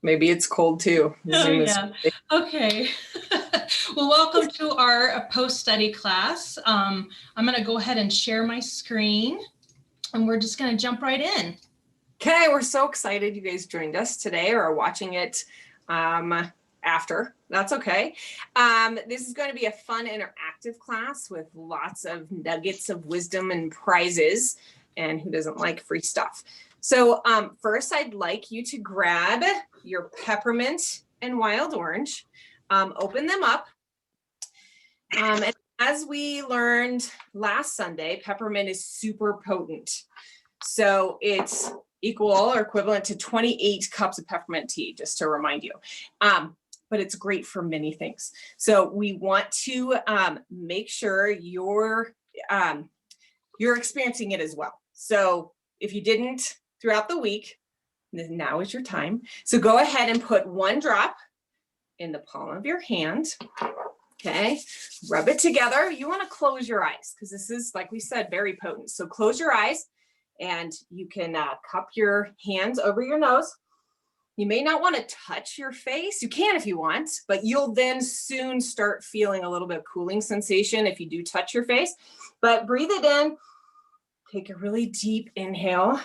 Maybe it's cold too. Oh, Zoom is. yeah. Okay. Well, welcome to our post-study class. I'm going to go ahead and share my screen, and we're just going to jump right in. Okay, we're so excited you guys joined us today or are watching it after. That's okay. This is going to be a fun, interactive class with lots of nuggets of wisdom and prizes. And who doesn't like free stuff? So first, I'd like you to grab your peppermint and wild orange, open them up. And as we learned last Sunday, peppermint is super potent. So it's equal or equivalent to 28 cups of peppermint tea, just to remind you. But it's great for many things. So we want to make sure you're experiencing it as well. So if you didn't throughout the week, now is your time. So go ahead and put 1 drop in the palm of your hand. Okay, rub it together. You want to close your eyes because this is, like we said, very potent. So close your eyes and you can cup your hands over your nose. You may not want to touch your face. You can if you want, but you'll then soon start feeling a little bit of cooling sensation if you do touch your face. But breathe it in. Take a really deep inhale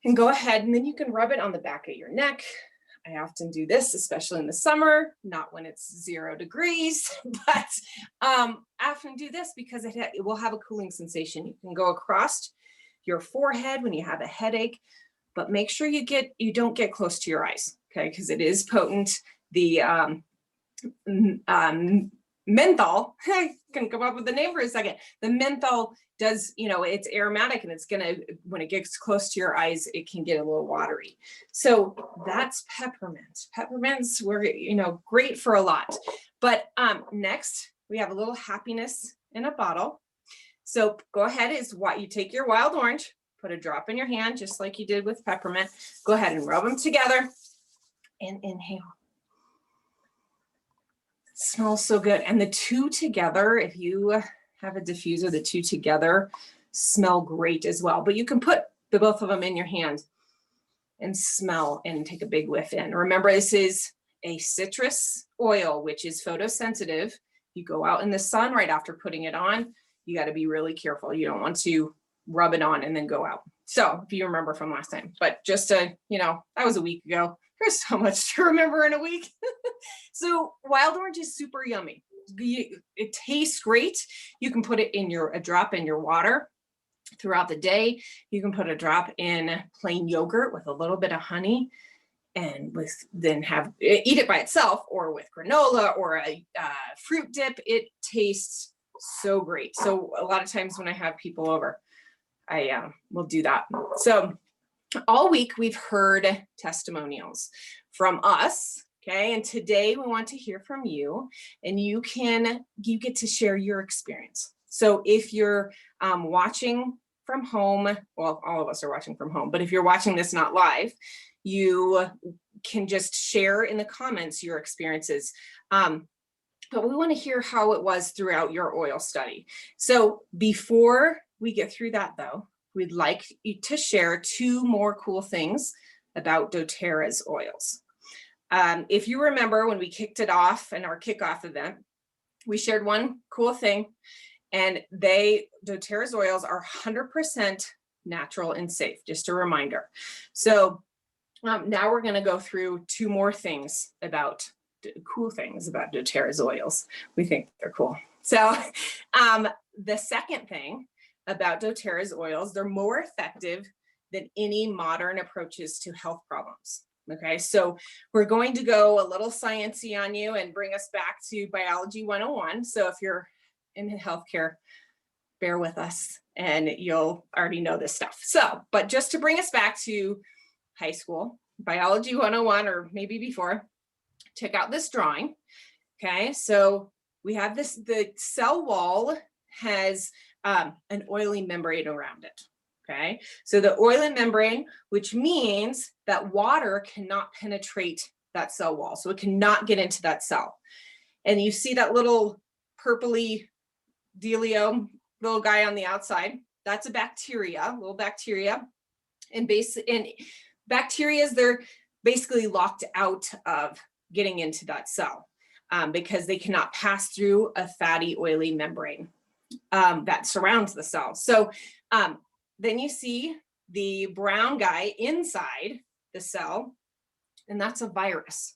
and go ahead, and then you can rub it on the back of your neck. I often do this, especially in the summer, not when it's 0 degrees, but I often do this because it will have a cooling sensation. You can go across your forehead when you have a headache, but make sure you don't get close to your eyes, okay? Because it is potent. The menthol, I can come up with the name for a second. The menthol does, it's aromatic and it's gonna, when it gets close to your eyes, it can get a little watery. So that's peppermint. Peppermints were, great for a lot. But next we have a little happiness in a bottle. So go ahead, you take your wild orange, put a drop in your hand, just like you did with peppermint. Go ahead and rub them together and inhale. Smells so good. And the 2 together, if you have a diffuser, the 2 together smell great as well. But you can put the both of them in your hand and smell and take a big whiff in. Remember, this is a citrus oil, which is photosensitive. You go out in the sun right after putting it on, you got to be really careful. You don't want to rub it on and then go out. So if you remember from last time, but just to, that was a week ago. There's so much to remember in a week. So wild orange is super yummy. It tastes great. You can put it in a drop in your water throughout the day. You can put a drop in plain yogurt with a little bit of honey, and then eat it by itself or with granola or a fruit dip. It tastes so great. So a lot of times when I have people over, I will do that. So all week we've heard testimonials from us, okay? And today we want to hear from you, and you get to share your experience. So if you're watching from home, well, all of us are watching from home, but if you're watching this not live, you can just share in the comments your experiences. But we want to hear how it was throughout your oil study. So before we get through that though, we'd like you to share 2 more cool things about doTERRA's oils. If you remember when we kicked it off in our kickoff event, we shared one cool thing, and doTERRA's oils are 100% natural and safe, just a reminder. So now we're gonna go through 2 more things cool things about doTERRA's oils. We think they're cool. So the second thing about doTERRA's oils, they're more effective than any modern approaches to health problems. Okay, so we're going to go a little sciencey on you and bring us back to biology 101. So if you're in healthcare, bear with us and you'll already know this stuff. So, but just to bring us back to high school, biology 101, or maybe before, check out this drawing. Okay, so we have the cell wall has an oily membrane around it. Okay, so the oily membrane, which means that water cannot penetrate that cell wall, so it cannot get into that cell. And you see that little purpley dealio, little guy on the outside, that's a bacteria, little bacteria. And bacteria, basically locked out of getting into that cell because they cannot pass through a fatty, oily membrane that surrounds the cell. So then you see the brown guy inside the cell, and that's a virus,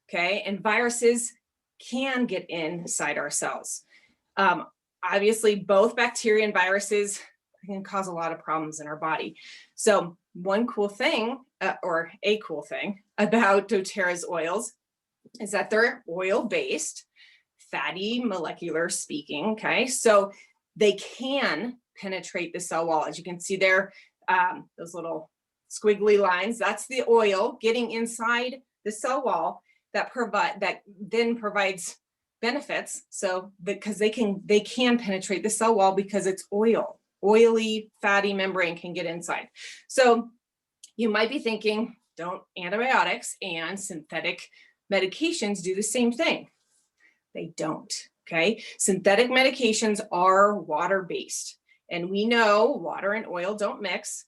okay? And viruses can get inside our cells. Obviously, both bacteria and viruses can cause a lot of problems in our body. So one cool thing, or a cool thing about doTERRA's oils is that they're oil-based, fatty molecular speaking, okay? So they can penetrate the cell wall. As you can see there, those little squiggly lines, that's the oil getting inside the cell wall that then provides benefits. So because they can penetrate the cell wall because it's oily, fatty membrane can get inside. So you might be thinking, don't antibiotics and synthetic medications do the same thing? They don't, okay? Synthetic medications are water-based, and we know water and oil don't mix.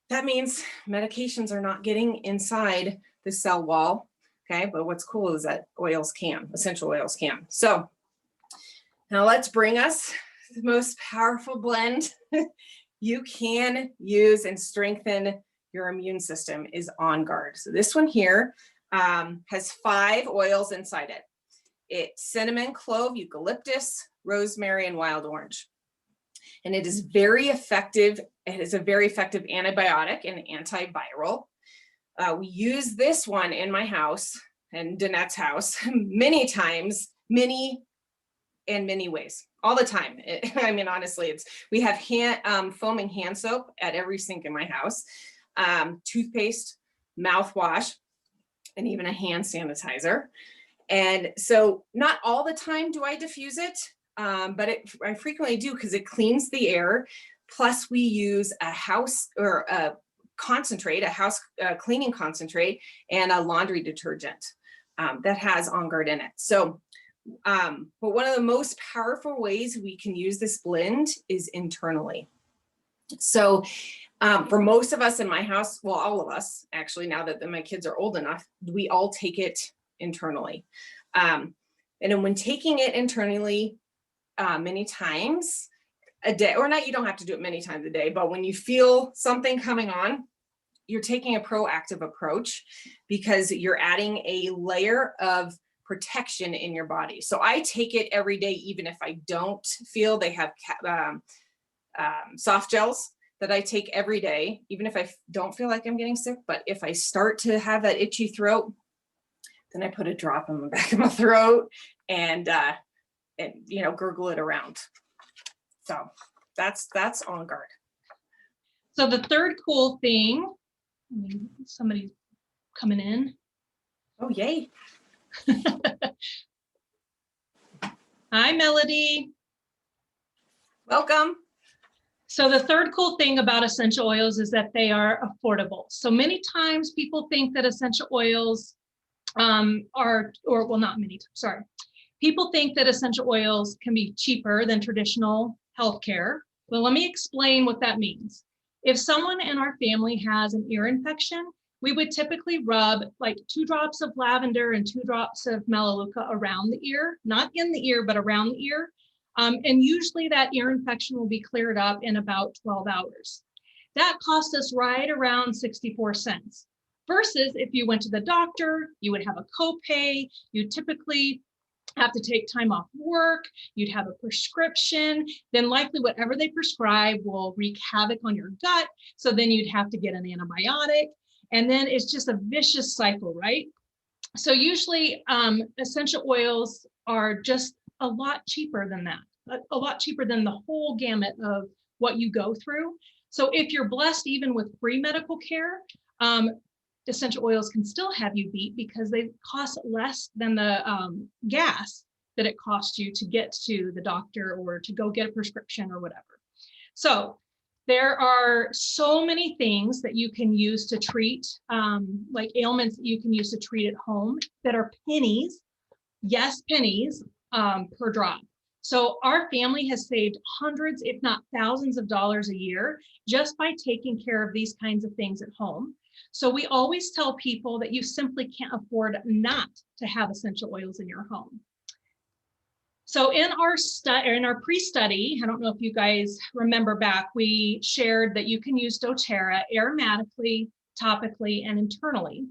That means medications are not getting inside the cell wall, okay? But what's cool is that essential oils can. So now let's bring us the most powerful blend you can use and strengthen your immune system is On Guard. So this one here has 5 oils inside it. It's cinnamon, clove, eucalyptus, rosemary, and wild orange. And it is very effective. It is a very effective antibiotic and antiviral. We use this one in my house and Danette's house many times, many ways, all the time. I mean, honestly, we have foaming hand soap at every sink in my house, toothpaste, mouthwash, and even a hand sanitizer. And so not all the time do I diffuse it, but I frequently do because it cleans the air. Plus we use a house cleaning concentrate and a laundry detergent that has On Guard in it. So, but one of the most powerful ways we can use this blend is internally. So for most of us in my house, well, all of us actually, now that my kids are old enough, we all take it internally. And then when taking it internally many times a day, or not, you don't have to do it many times a day, but when you feel something coming on, you're taking a proactive approach because you're adding a layer of protection in your body. So I take it every day, even if I don't feel. They have soft gels that I take every day, even if I don't feel like I'm getting sick. But if I start to have that itchy throat, then I put a drop in the back of my throat and gurgle it around. So that's On Guard. So the third cool thing, somebody's coming in. Oh, yay. Hi, Melody. Welcome. So the third cool thing about essential oils is that they are affordable. So many times people think that essential oils people think that essential oils can be cheaper than traditional healthcare. Well, let me explain what that means. If someone in our family has an ear infection, we would typically rub like 2 drops of lavender and 2 drops of melaleuca around the ear, not in the ear, but around the ear. And usually that ear infection will be cleared up in about 12 hours. That cost us right around 64 cents. Versus if you went to the doctor, you would have a copay. You typically have to take time off work. You'd have a prescription. Then likely whatever they prescribe will wreak havoc on your gut. So then you'd have to get an antibiotic. And then it's just a vicious cycle, right? So usually essential oils are just a lot cheaper than that, a lot cheaper than the whole gamut of what you go through. So if you're blessed even with free medical care, essential oils can still have you beat because they cost less than the gas that it costs you to get to the doctor or to go get a prescription or whatever. So there are so many things that you can use to treat, like ailments that you can use to treat at home that are pennies, yes, pennies per drop. So our family has saved hundreds, if not thousands of dollars a year just by taking care of these kinds of things at home. So we always tell people that you simply can't afford not to have essential oils in your home. So in our pre-study, I don't know if you guys remember back, we shared that you can use doTERRA aromatically, topically, and internally.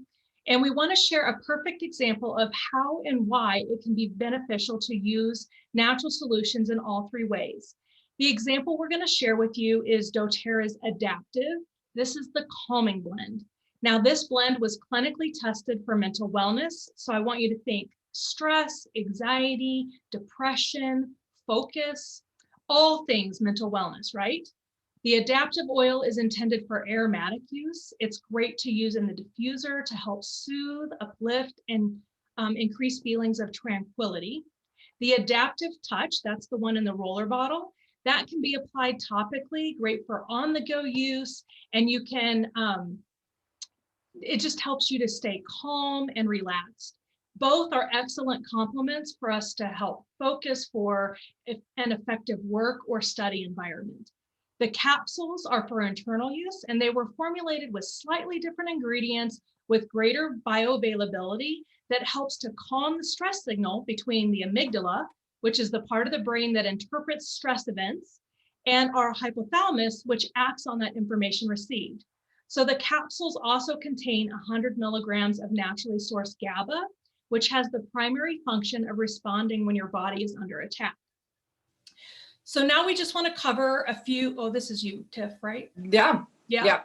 And we want to share a perfect example of how and why it can be beneficial to use natural solutions in all three ways. The example we're going to share with you is doTERRA's Adaptive. This is the calming blend. Now, this blend was clinically tested for mental wellness. So I want you to think stress, anxiety, depression, focus, all things mental wellness, right? The adaptive oil is intended for aromatic use. It's great to use in the diffuser to help soothe, uplift, and increase feelings of tranquility. The adaptive touch, that's the one in the roller bottle, that can be applied topically, great for on-the-go use, and you can, it just helps you to stay calm and relaxed. Both are excellent complements for us to help focus for an effective work or study environment. The capsules are for internal use, and they were formulated with slightly different ingredients with greater bioavailability that helps to calm the stress signal between the amygdala, which is the part of the brain that interprets stress events, and our hypothalamus, which acts on that information received. So the capsules also contain 100 milligrams of naturally sourced GABA, which has the primary function of responding when your body is under attack. So now we just want to cover a few, oh, this is you, Tiff, right? Yeah. Yeah.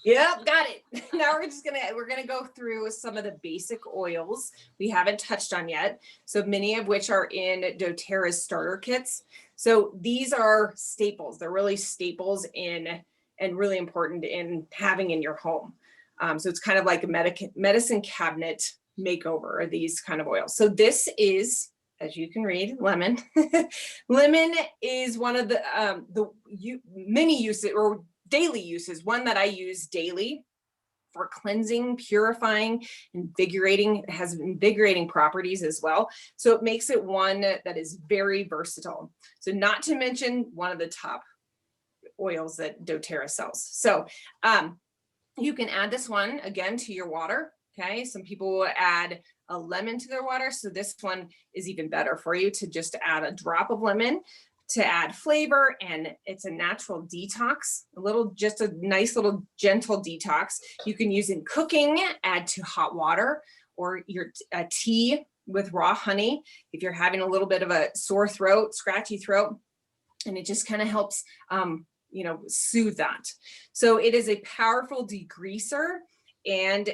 Yep, got it. Now we're gonna go through some of the basic oils we haven't touched on yet. So many of which are in doTERRA's starter kits. So these are staples. They're really staples in and really important in having in your home. So it's kind of like a medicine cabinet makeover of these kind of oils. So this is, as you can read, lemon. Lemon is one of the many uses or daily uses, one that I use daily for cleansing, purifying, invigorating. It has invigorating properties as well. So it makes it one that is very versatile. So not to mention one of the top oils that doTERRA sells. So you can add this one again to your water. Okay, some people will add a lemon to their water. So this one is even better for you to just add a drop of lemon to add flavor, and it's a natural detox, just a nice little gentle detox. You can use in cooking, add to hot water or your tea with raw honey if you're having a little bit of a sore throat, scratchy throat, and it just kind of helps soothe that. So it is a powerful degreaser and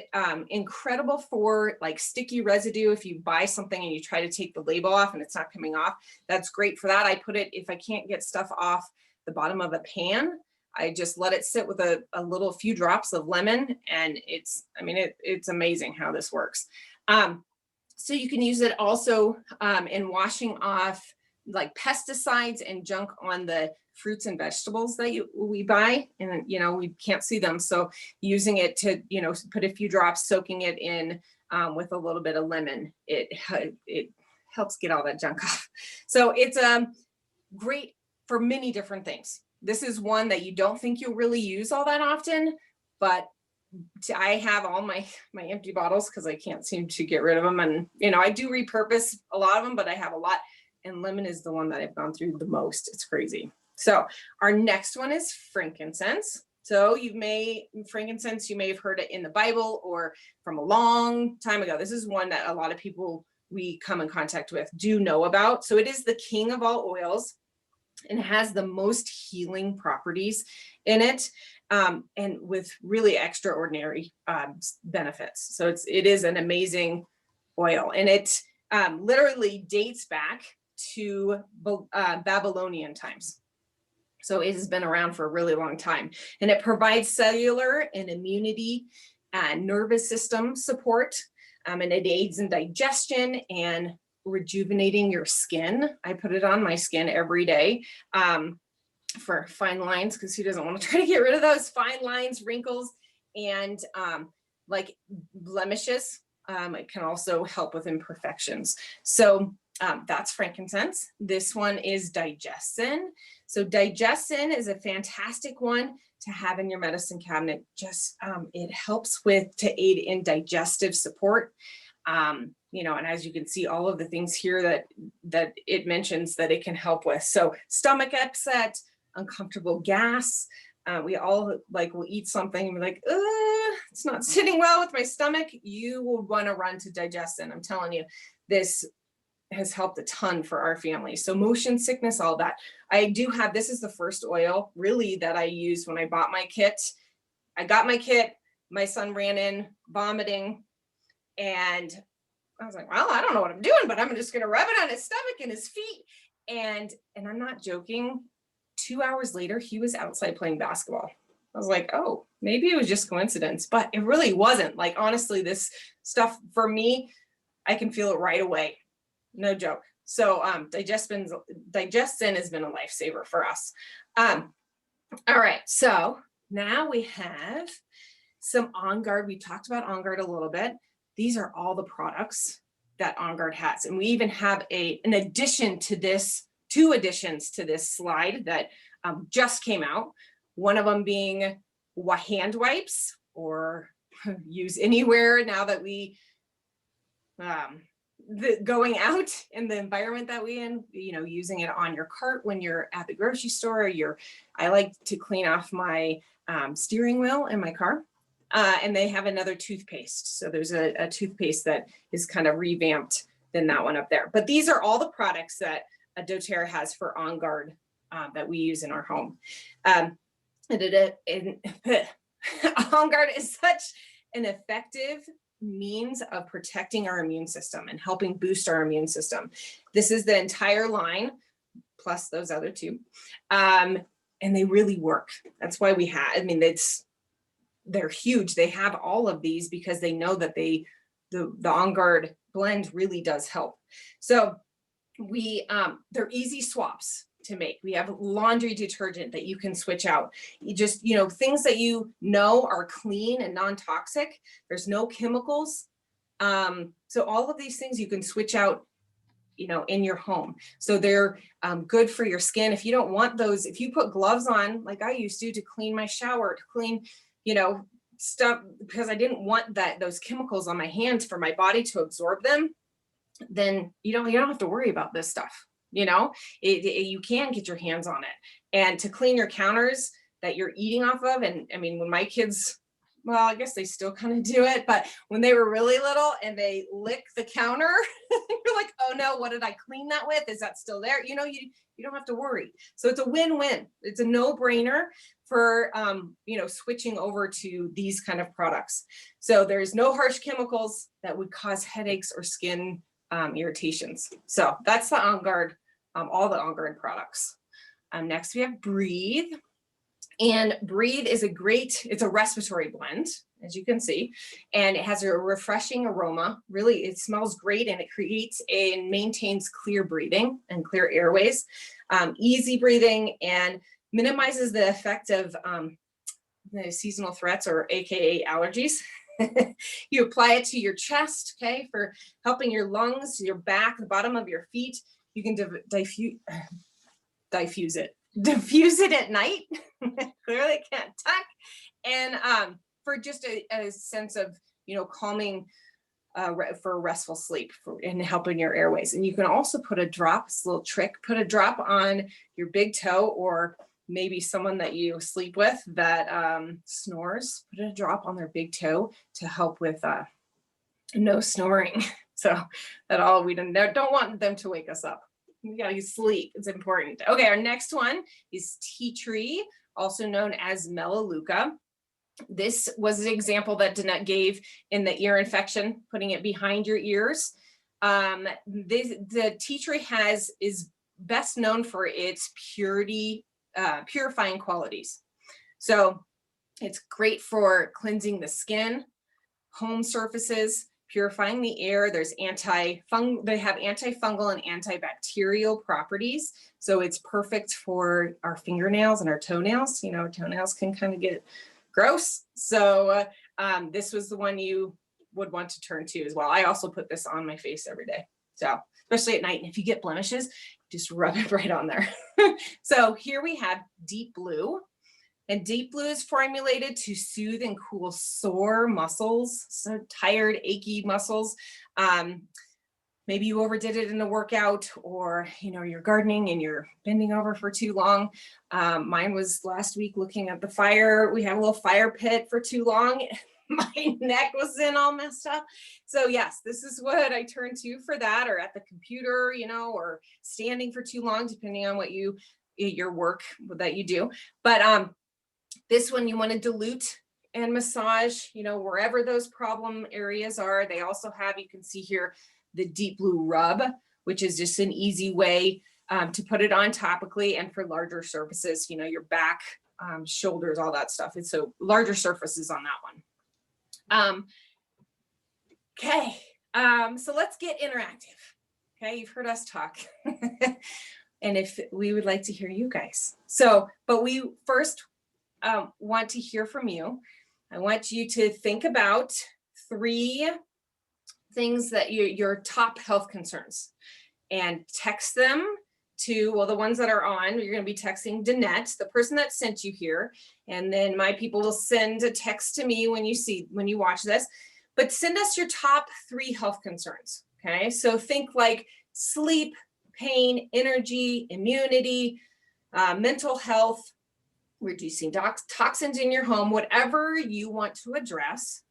incredible for like sticky residue. If you buy something and you try to take the label off and it's not coming off, that's great for that. I put it, if I can't get stuff off the bottom of a pan, I just let it sit with a few drops of lemon, and it's amazing how this works. So you can use it also in washing off like pesticides and junk on the fruits and vegetables that we buy, and we can't see them. So using it to put a few drops, soaking it in with a little bit of lemon, it helps get all that junk off. So it's great for many different things. This is one that you don't think you'll really use all that often, but I have all my empty bottles because I can't seem to get rid of them, and I do repurpose a lot of them, but I have a lot, and lemon is the one that I've gone through the most. It's crazy. So our next one is frankincense. So frankincense, you may have heard it in the Bible or from a long time ago. This is one that a lot of people we come in contact with do know about. So it is the king of all oils and has the most healing properties in it, and with really extraordinary benefits. So it is an amazing oil, and it literally dates back to Babylonian times. So it has been around for a really long time, and it provides cellular and immunity and nervous system support, and it aids in digestion and rejuvenating your skin. I put it on my skin every day for fine lines, because who doesn't want to try to get rid of those fine lines, wrinkles, and like blemishes. It can also help with imperfections. So That's frankincense. This one is digestin. So digestin is a fantastic one to have in your medicine cabinet. Just it helps to aid in digestive support. You know, and as you can see, all of the things here that it mentions that it can help with. So stomach upset, uncomfortable gas. We all will eat something and be like, it's not sitting well with my stomach. You will want to run to digestin. I'm telling you, this has helped a ton for our family. So motion sickness, all that. I do have, this is the first oil really that I used when I bought my kit. I got my kit, my son ran in vomiting, and I was like, well, I don't know what I'm doing, but I'm just going to rub it on his stomach and his feet. And I'm not joking. 2 hours later, he was outside playing basketball. I was like, oh, maybe it was just coincidence, but it really wasn't. Like, honestly, this stuff for me, I can feel it right away. No joke. So digestin has been a lifesaver for us. All right, so now we have some On Guard. We talked about On Guard a little bit. These are all the products that On Guard has. And we even have an addition to this, 2 additions to this slide that just came out. One of them being hand wipes, or use anywhere now that we going out in the environment that we in, you know, using it on your cart when you're at the grocery store. I like to clean off my steering wheel in my car. And they have another toothpaste. So there's a toothpaste that is kind of revamped than that one up there. But these are all the products that doTERRA has for On Guard that we use in our home. On Guard is such an effective means of protecting our immune system and helping boost our immune system. This is the entire line, plus those other 2. And they really work. That's why we have, I mean, they're huge. They have all of these because they know that the On Guard blend really does help. So they're easy swaps to make. We have laundry detergent that you can switch out. You just, you know, things that you know are clean and non-toxic. There's no chemicals. So all of these things you can switch out, you know, in your home. So they're good for your skin. If you don't want those, if you put gloves on, like I used to clean my shower, to clean, you know, stuff, because I didn't want those chemicals on my hands for my body to absorb them, then you don't have to worry about this stuff. You know, you can get your hands on it. And to clean your counters that you're eating off of. And I mean, when my kids, well, I guess they still kind of do it, but when they were really little and they lick the counter, you're like, oh no, what did I clean that with? Is that still there? You know, you don't have to worry. So it's a win-win. It's a no-brainer for, you know, switching over to these kind of products. So there's no harsh chemicals that would cause headaches or skin irritations. So that's the On Guard, all the On Guard products. Next we have Breathe. And Breathe is it's a respiratory blend, as you can see, and it has a refreshing aroma. Really, it smells great, and it creates and maintains clear breathing and clear airways, easy breathing, and minimizes the effect of the seasonal threats, or AKA allergies. You apply it to your chest, okay, for helping your lungs, your back, the bottom of your feet. You can diffuse it at night. Clearly can't tuck. And for just a sense of, you know, calming for restful sleep and helping your airways. And you can also put a drop, it's a little trick, put a drop on your big toe, or maybe someone that you sleep with that snores, put a drop on their big toe to help with no snoring. So that all, we don't want them to wake us up. We gotta sleep, it's important. Okay, our next one is tea tree, also known as melaleuca. This was an example that Danette gave in the ear infection, putting it behind your ears. The tea tree is best known for its purifying qualities. So it's great for cleansing the skin, home surfaces, purifying the air. There's they have antifungal and antibacterial properties. So it's perfect for our fingernails and our toenails. You know, toenails can kind of get gross. So this was the one you would want to turn to as well. I also put this on my face every day. So especially at night. And if you get blemishes, just rub it right on there. So here we have Deep Blue. And Deep Blue is formulated to soothe and cool sore muscles, so tired, achy muscles. Maybe you overdid it in a workout, or you're gardening and you're bending over for too long. Mine was last week looking at the fire. We had a little fire pit for too long. My neck was in all messed up. So yes, this is what I turn to for that, or at the computer, or standing for too long, depending on what your work that you do. But this one you want to dilute and massage, wherever those problem areas are. They also have, you can see here, the Deep Blue Rub, which is just an easy way to put it on topically, and for larger surfaces, your back, shoulders, all that stuff. It's so larger surfaces on that one. Okay, so let's get interactive. Okay, you've heard us talk. And if we would like to hear you guys. But we first want to hear from you. I want you to think about 3 things that your top health concerns, and text them to, well, the ones that are on, you're going to be texting Danette, the person that sent you here. And then my people will send a text to me when you watch this, but send us your top 3 health concerns. Okay. So think like sleep, pain, energy, immunity, mental health, reducing toxins in your home, whatever you want to address.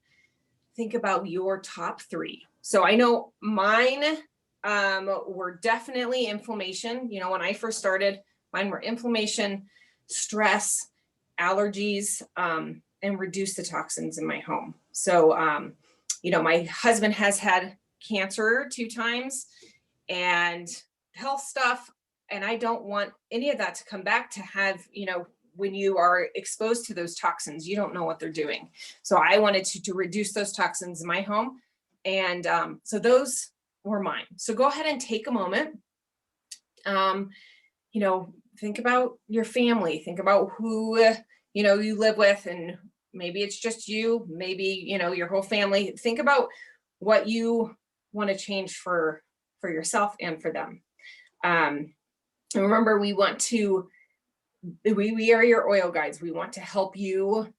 Think about your top 3. So I know mine were definitely inflammation. When I first started, mine were inflammation, stress, allergies, and reduce the toxins in my home. So, my husband has had cancer 2 times and health stuff, and I don't want any of that to come back to have, when you are exposed to those toxins, you don't know what they're doing. So I wanted to reduce those toxins in my home. And so those were mine. So go ahead and take a moment. Think about your family, think about who, you live with, and maybe it's just you, maybe, your whole family. Think about what you want to change for yourself and for them. And remember, we are your oil guides. We want to help you,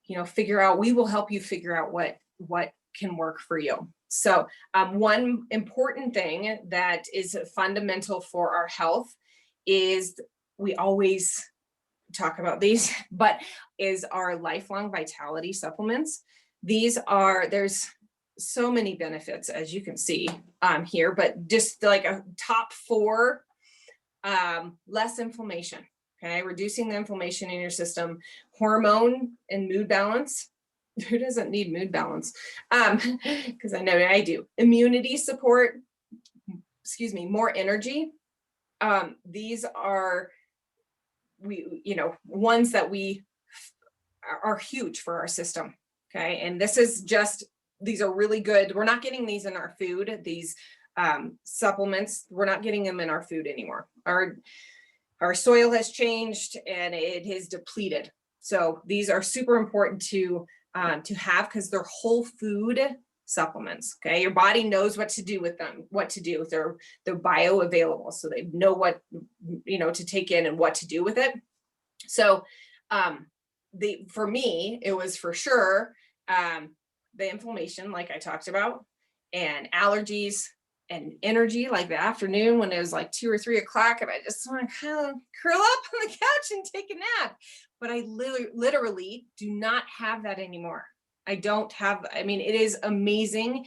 we will help you figure out what can work for you. So one important thing that is fundamental for our health is, we always talk about these, but is our lifelong vitality supplements. There's so many benefits, as you can see here, but just like a top 4, less inflammation. Okay, reducing the inflammation in your system, hormone and mood balance. Who doesn't need mood balance? Because I know I do. Immunity support, more energy. These are ones that we are huge for our system. Okay, and these are really good. We're not getting these in our food. These supplements, we're not getting them in our food anymore. Our soil has changed and it is depleted. So these are super important to have, because they're whole food supplements. Okay, your body knows what to do with them, they're bioavailable, so they know what to take in and what to do with it. So for me, it was for sure the inflammation, like I talked about, and allergies, and energy, like the afternoon when it was like 2 or 3 o'clock and I just want to kind of curl up on the couch and take a nap. But I literally do not have that anymore. It is amazing,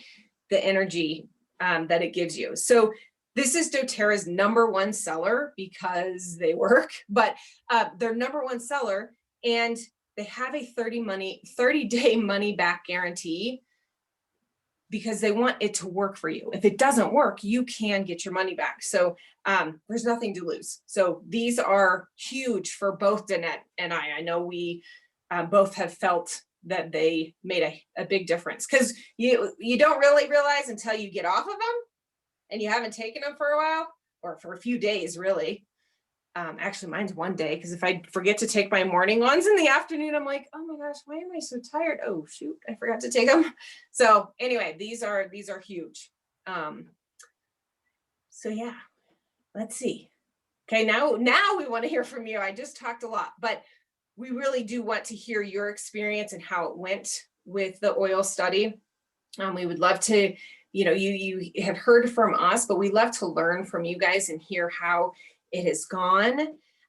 the energy that it gives you. So this is doTERRA's #1 seller, because they work, but their #1 seller, and they have a 30-day money back guarantee, because they want it to work for you. If it doesn't work, you can get your money back. So there's nothing to lose. So these are huge for both Danette and I. I know we both have felt that they made a big difference, because you don't really realize until you get off of them and you haven't taken them for a while, or for a few days, really. Actually, mine's 1 day, because if I forget to take my morning ones in the afternoon, I'm like, oh my gosh, why am I so tired? Oh shoot, I forgot to take them. So anyway, these are huge. So yeah, let's see. Okay, now we want to hear from you. I just talked a lot, but we really do want to hear your experience and how it went with the oil study. We would love to, you have heard from us, but we love to learn from you guys and hear how it has gone,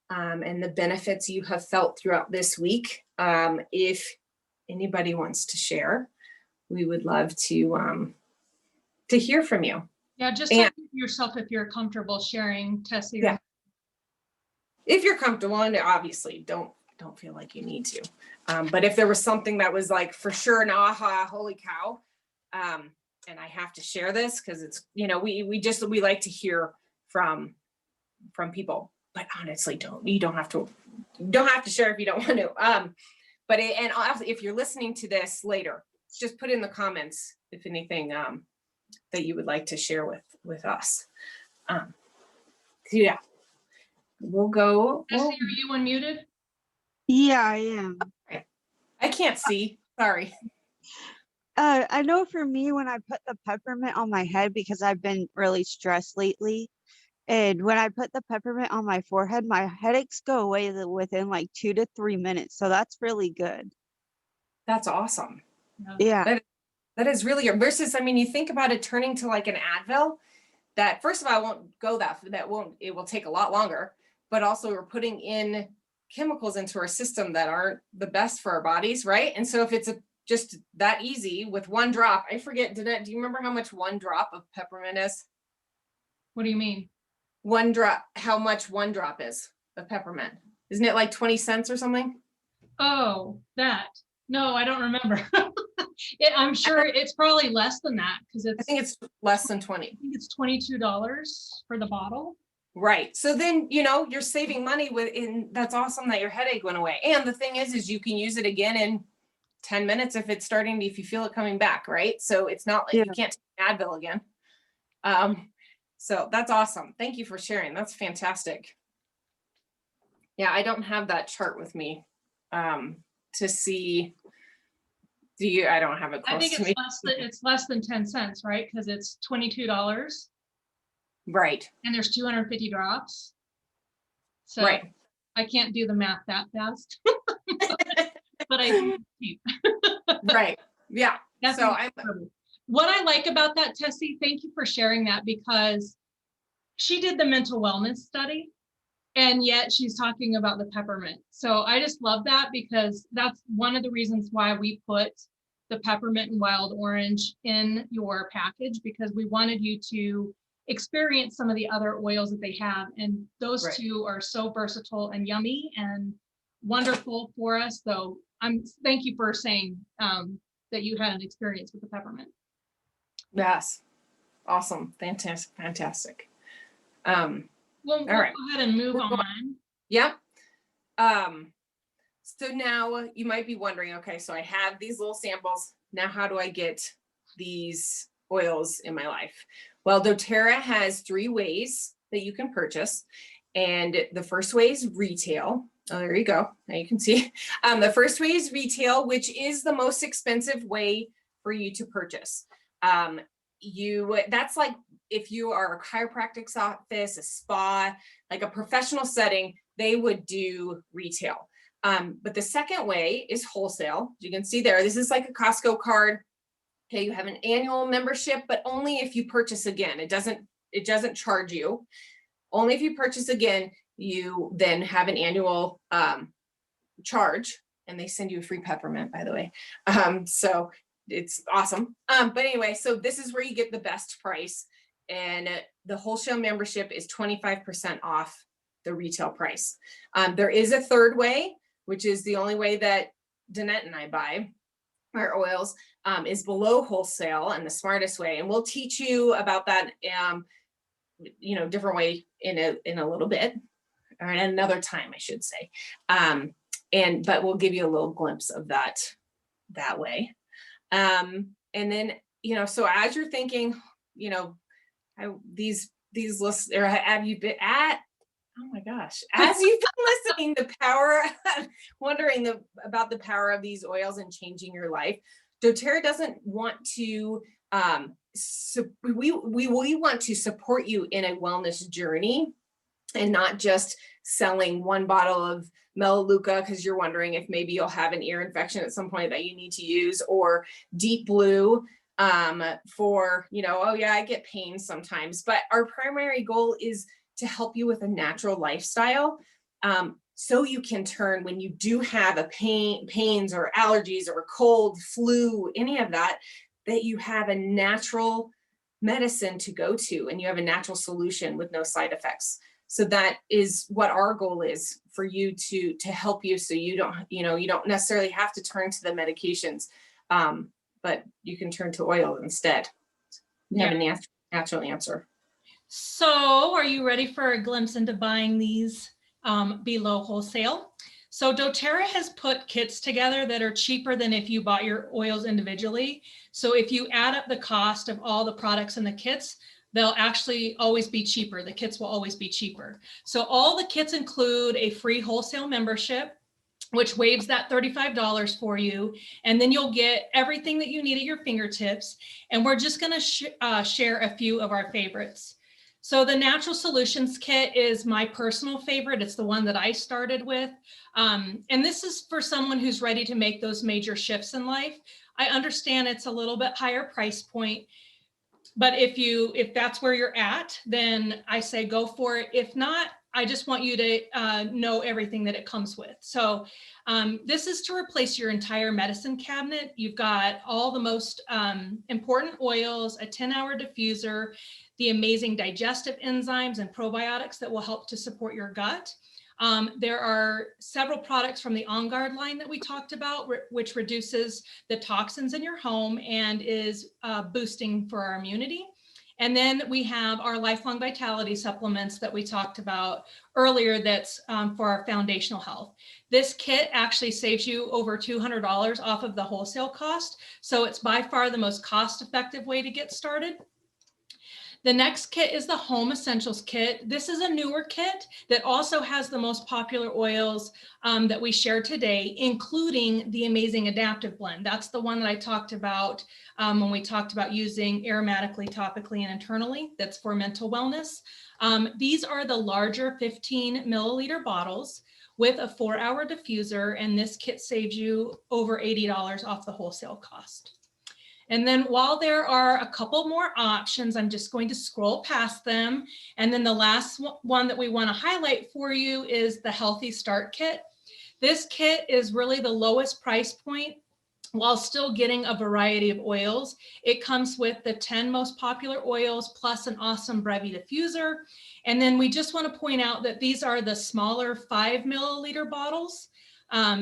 and the benefits you have felt throughout this week. If anybody wants to share, we would love to hear from you. Yeah, just And yourself if you're comfortable sharing, Tessie. yeah, if you're comfortable, and obviously don't feel like you need to. But if there was something that was like for sure an aha, holy cow, and I have to share this because it's, we like to hear from people. But honestly, you don't have to share if you don't want to. But and if you're listening to this later, just put in the comments if anything that you would like to share with us. Yeah, we'll go. Tessie, are you unmuted? Yeah, I am. I can't see. Sorry. I know for me, when I put the peppermint on my head, because I've been really stressed lately, and when I put the peppermint on my forehead, my headaches go away within like 2 to 3 minutes. So that's really good. That's awesome. Yeah. That is really good. Versus, I mean, you think about it turning to like an Advil that, first of all, won't go it will take a lot longer, but also we're putting in chemicals into our system that aren't the best for our bodies, right? And so if it's just that easy with one drop, I forget, do you remember how much one drop of peppermint is? What do you mean? One drop, how much one drop is of peppermint? Isn't it like 20 cents or something? Oh, that. No, I don't remember. I'm sure it's probably less than that because I think it's less than 20. I think it's $22 for the bottle. Right. So then, you're saving money that's awesome that your headache went away. And the thing is you can use it again in 10 minutes if you feel it coming back, right? So it's not like you can't take Advil again. So that's awesome. Thank you for sharing. That's fantastic. Yeah, I don't have that chart with me to see. I don't have it close I think to me. it's less than 10 cents, right? Because it's $22. Right. And there's 250 drops. So right. I can't do the math that fast. But I think it's cheap. Right. Yeah. That's so what I like about that, Tessie, thank you for sharing that, because she did the mental wellness study and yet she's talking about the peppermint. So I just love that, because that's one of the reasons why we put the peppermint and wild orange in your package, because we wanted you to experience some of the other oils that they have. And those two are so versatile and yummy and wonderful for us. So thank you for saying that you had an experience with the peppermint. Yes. Awesome. Fantastic. We'll go ahead and move on. Yep. So now you might be wondering, okay, so I have these little samples. Now, how do I get these oils in my life? Well, doTERRA has 3 ways that you can purchase. And the first way is retail. Oh, there you go. Now you can see. The first way is retail, which is the most expensive way for you to purchase. That's like if you are a chiropractic office, a spa, like a professional setting, they would do retail. But the second way is wholesale. You can see there, this is like a Costco card. Okay, you have an annual membership, but only if you purchase again. It doesn't charge you. Only if you purchase again, you then have an annual charge, and they send you a free peppermint, by the way. So it's awesome. But anyway, so this is where you get the best price, and the wholesale membership is 25% off the retail price. There is a third way, which is the only way that Danette and I buy our oils, is below wholesale and the smartest way. And we'll teach you about that, different way in a little bit, or at another time, I should say. But we'll give you a little glimpse of that way. And then, so as you're thinking, these lists, or have you been oh my gosh, as you've been listening, wondering about the power of these oils and changing your life, doTERRA doesn't want to So we want to support you in a wellness journey, and not just selling one bottle of Melaleuca because you're wondering if maybe you'll have an ear infection at some point that you need to use, or Deep Blue for, oh yeah, I get pain sometimes. But our primary goal is to help you with a natural lifestyle, so you can turn, when you do have a pains or allergies or cold, flu, any of that, that you have a natural medicine to go to, and you have a natural solution with no side effects. So that is what our goal is, for you to help you, so you don't necessarily have to turn to the medications, but you can turn to oil instead. You have a natural answer. So are you ready for a glimpse into buying these below wholesale? So doTERRA has put kits together that are cheaper than if you bought your oils individually. So if you add up the cost of all the products in the kits, they'll actually always be cheaper. The kits will always be cheaper. So all the kits include a free wholesale membership, which waives that $35 for you. And then you'll get everything that you need at your fingertips. And we're just gonna share a few of our favorites. So the Natural Solutions Kit is my personal favorite. It's the one that I started with. And this is for someone who's ready to make those major shifts in life. I understand it's a little bit higher price point, but if that's where you're at, then I say go for it. If not, I just want you to know everything that it comes with. So this is to replace your entire medicine cabinet. You've got all the most important oils, a 10-hour diffuser, the amazing digestive enzymes and probiotics that will help to support your gut. There are several products from the On Guard line that we talked about, which reduces the toxins in your home and is boosting for our immunity. And then we have our Lifelong Vitality supplements that we talked about earlier, that's for our foundational health. This kit actually saves you over $200 off of the wholesale cost. So it's by far the most cost-effective way to get started. The next kit is the Home Essentials Kit. This is a newer kit that also has the most popular oils that we share today, including the amazing Adaptive Blend. That's the one that I talked about when we talked about using aromatically, topically, and internally. That's for mental wellness. These are the larger 15 milliliter bottles with a 4-hour diffuser, and this kit saves you over $80 off the wholesale cost. And then while there are a couple more options, I'm just going to scroll past them. And then the last one that we want to highlight for you is the Healthy Start Kit. This kit is really the lowest price point while still getting a variety of oils. It comes with the 10 most popular oils plus an awesome Brevi diffuser. And then we just want to point out that these are the smaller 5 milliliter bottles.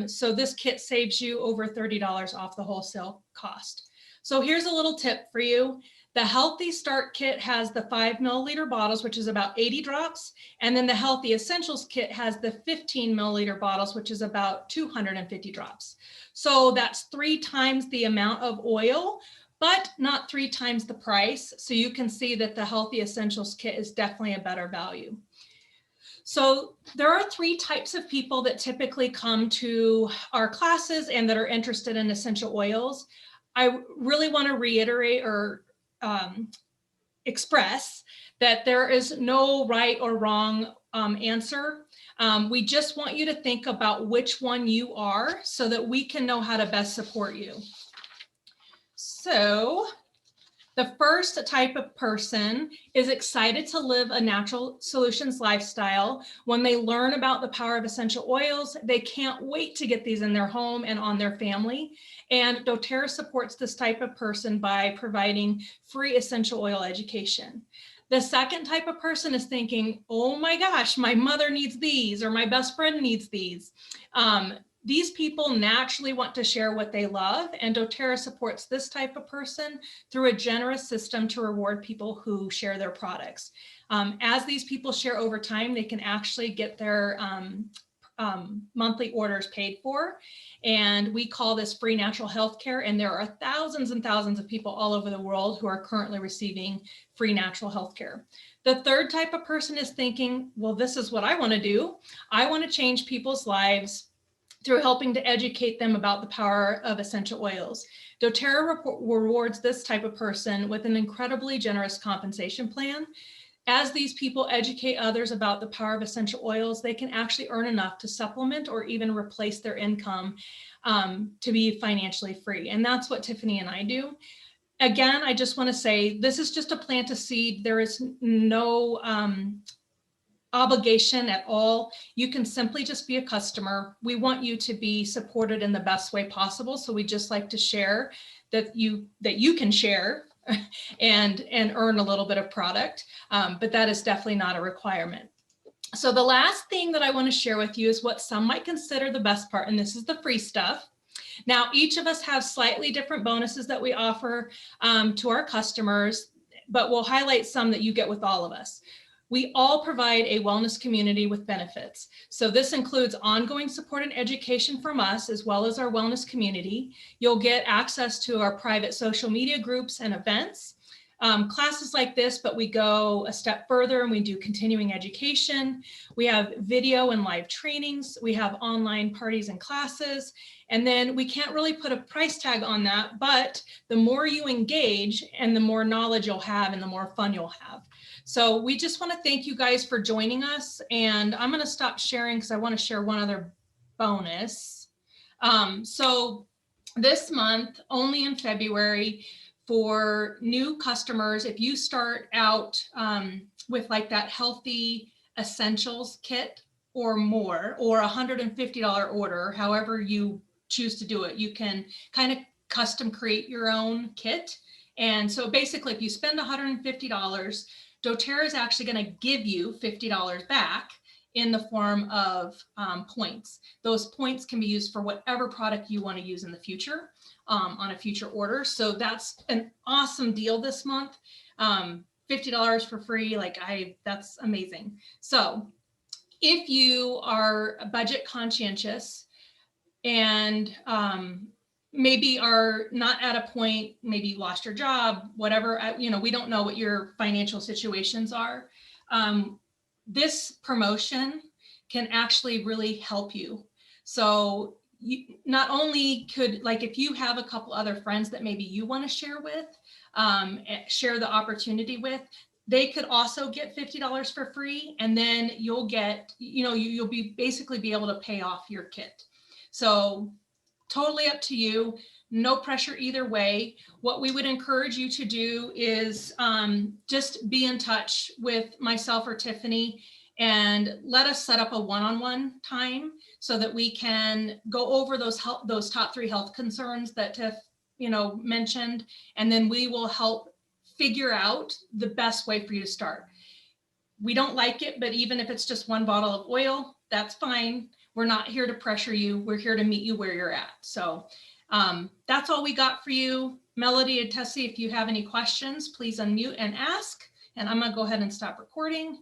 So this kit saves you over $30 off the wholesale cost. So here's a little tip for you. The Healthy Start Kit has the 5 milliliter bottles, which is about 80 drops. And then the Healthy Essentials Kit has the 15 milliliter bottles, which is about 250 drops. So that's 3 times the amount of oil, but not 3 times the price. So you can see that the Healthy Essentials Kit is definitely a better value. So there are 3 types of people that typically come to our classes and that are interested in essential oils. I really want to reiterate or express that there is no right or wrong answer. We just want you to think about which one you are so that we can know how to best support you. So the first type of person is excited to live a natural solutions lifestyle. When they learn about the power of essential oils, they can't wait to get these in their home and on their family. And doTERRA supports this type of person by providing free essential oil education. The second type of person is thinking, oh my gosh, my mother needs these, or my best friend needs these. These people naturally want to share what they love, and doTERRA supports this type of person through a generous system to reward people who share their products. As these people share over time, they can actually get their monthly orders paid for, and we call this free natural health care, and there are thousands and thousands of people all over the world who are currently receiving free natural health care. The third type of person is thinking, well, this is what I want to do. I want to change people's lives through helping to educate them about the power of essential oils. doTERRA rewards this type of person with an incredibly generous compensation plan. As these people educate others about the power of essential oils, they can actually earn enough to supplement or even replace their income to be financially free. And that's what Tiffany and I do. Again, I just want to say, this is just a plant a seed. There is no obligation at all. You can simply just be a customer. We want you to be supported in the best way possible. So we just like to share that you can share and earn a little bit of product, but that is definitely not a requirement. So the last thing that I want to share with you is what some might consider the best part, and this is the free stuff. Now, each of us have slightly different bonuses that we offer to our customers, but we'll highlight some that you get with all of us. We all provide a wellness community with benefits. So this includes ongoing support and education from us, as well as our wellness community. You'll get access to our private social media groups and events, classes like this, but we go a step further and we do continuing education. We have video and live trainings. We have online parties and classes. And then we can't really put a price tag on that, but the more you engage and the more knowledge you'll have and the more fun you'll have. So we just want to thank you guys for joining us. And I'm going to stop sharing because I want to share one other bonus. So this month, only in February, for new customers, if you start out with like that healthy essentials kit or more, or $150 order, however you choose to do it, you can kind of custom create your own kit. And so basically, if you spend $150, doTERRA is actually going to give you $50 back in the form of points. Those points can be used for whatever product you want to use in the future on a future order. So that's an awesome deal this month. $50 for free, that's amazing. So if you are budget conscientious and maybe are not at a point, maybe you lost your job, whatever, we don't know what your financial situations are. This promotion can actually really help you. So you not only could, if you have a couple other friends that maybe you want to share with, share the opportunity with, they could also get $50 for free. And then you'll get, you'll be basically be able to pay off your kit. So totally up to you. No pressure either way. What we would encourage you to do is just be in touch with myself or Tiffany and let us set up a one-on-one time so that we can go over those top 3 health concerns that Tiff mentioned, and then we will help figure out the best way for you to start. We don't like it, but even if it's just 1 bottle of oil, that's fine. We're not here to pressure you. We're here to meet you where you're at. So that's all we got for you. Melody and Tessie, if you have any questions, please unmute and ask. And I'm going to go ahead and stop recording.